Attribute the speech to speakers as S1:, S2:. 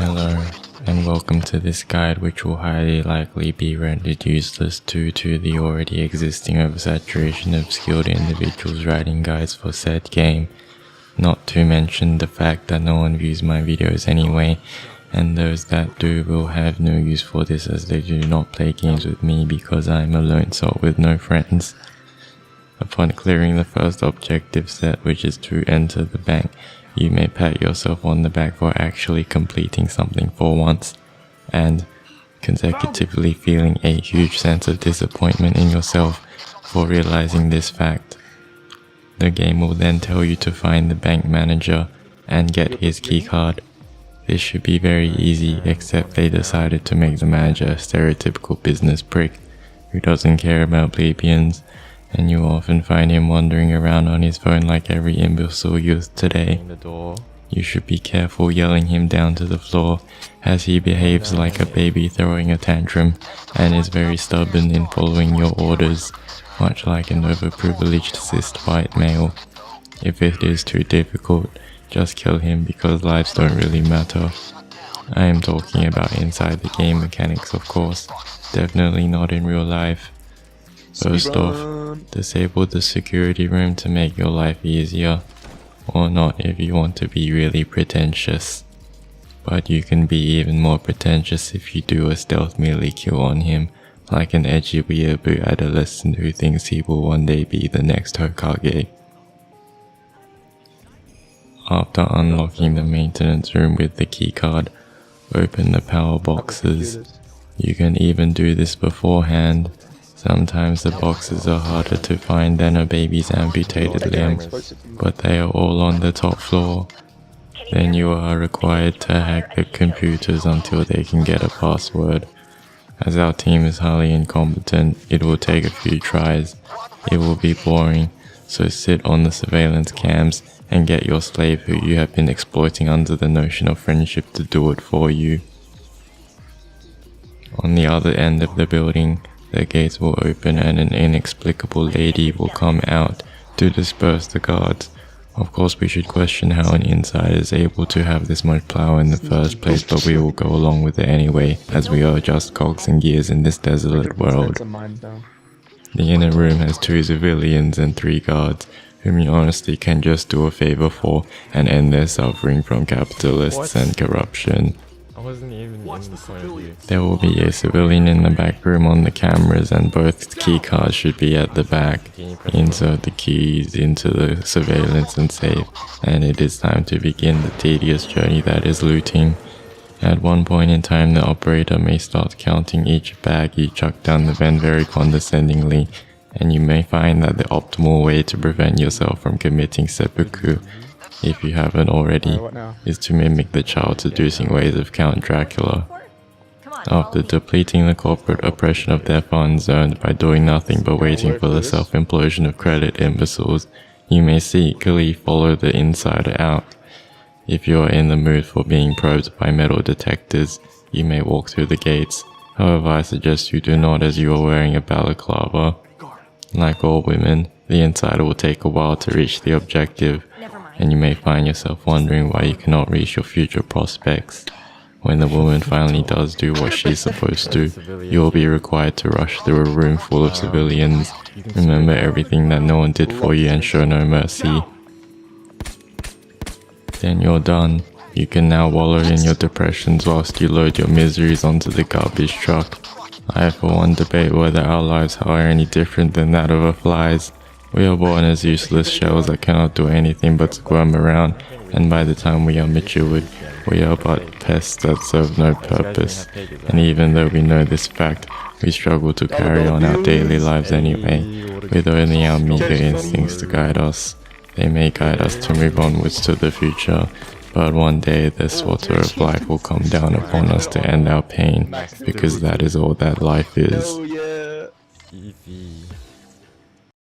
S1: Hello, and welcome to this guide, which will highly likely be rendered useless due to the already existing oversaturation of skilled individuals writing guides for said game, not to mention the fact that no one views my videos anyway, and those that do will have no use for this as they do not play games with me because I am a lone soul with no friends. Upon clearing the first objective set, which is to enter the bank, you may pat yourself on the back for actually completing something for once, and consecutively feeling a huge sense of disappointment in yourself for realizing this fact. The game will then tell you to find the bank manager and get his keycard. This should be very easy, except they decided to make the manager a stereotypical business prick who doesn't care about plebians, and you often find him wandering around on his phone like every imbecile youth today. You should be careful yelling him down to the floor, as he behaves like a baby throwing a tantrum and is very stubborn in following your orders, much like an overprivileged cis white male. If it is too difficult, just kill him because lives don't really matter. I am talking about inside the game mechanics, of course, definitely not in real life. First off, disable the security room to make your life easier, or not if you want to be really pretentious. But you can be even more pretentious if you do a stealth melee kill on him, like an edgy weeaboo adolescent who thinks he will one day be the next Hokage. After unlocking the maintenance room with the keycard, open the power boxes. You can even do this beforehand. Sometimes the boxes are harder to find than a baby's amputated limb, but they are all on the top floor. Then you are required to hack the computers until they can get a password. As our team is highly incompetent, it will take a few tries. It will be boring, so sit on the surveillance cams and get your slave who you have been exploiting under the notion of friendship to do it for you. On the other end of the building, the gates will open and an inexplicable lady will come out to disperse the guards. Of course, we should question how an insider is able to have this much power in the first place, but we will go along with it anyway, as we are just cogs and gears in this desolate world. The inner room has 2 civilians and 3 guards, whom you honestly can just do a favor for and end their suffering from capitalists and corruption. There will be a civilian in the back room on the cameras, and both key cards should be at the back. Insert the keys into the surveillance and safe, and it is time to begin the tedious journey that is looting. At one point in time, the operator may start counting each bag you chuck down the vent very condescendingly, and you may find that the optimal way to prevent yourself from committing seppuku, if you haven't already, is to mimic the child-seducing ways of Count Dracula. After depleting the corporate oppression of their funds earned by doing nothing but waiting for the self-implosion of credit imbeciles, you may secretly follow the insider out. If you are in the mood for being probed by metal detectors, you may walk through the gates. However, I suggest you do not, as you are wearing a balaclava. Like all women, the insider will take a while to reach the objective, and you may find yourself wondering why you cannot reach your future prospects. When the woman finally does do what she's supposed to, you will be required to rush through a room full of civilians, remember everything that no one did for you and show no mercy. Then you're done. You can now wallow in your depressions whilst you load your miseries onto the garbage truck. I for one debate whether our lives are any different than that of a fly's. We are born as useless shells that cannot do anything but squirm around, and by the time we are matured, we are but pests that serve no purpose. And even though we know this fact, we struggle to carry on our daily lives anyway, with only our meager instincts to guide us. They may guide us to move onwards to the future, but one day the slaughter of life will come down upon us to end our pain, because that is all that life is.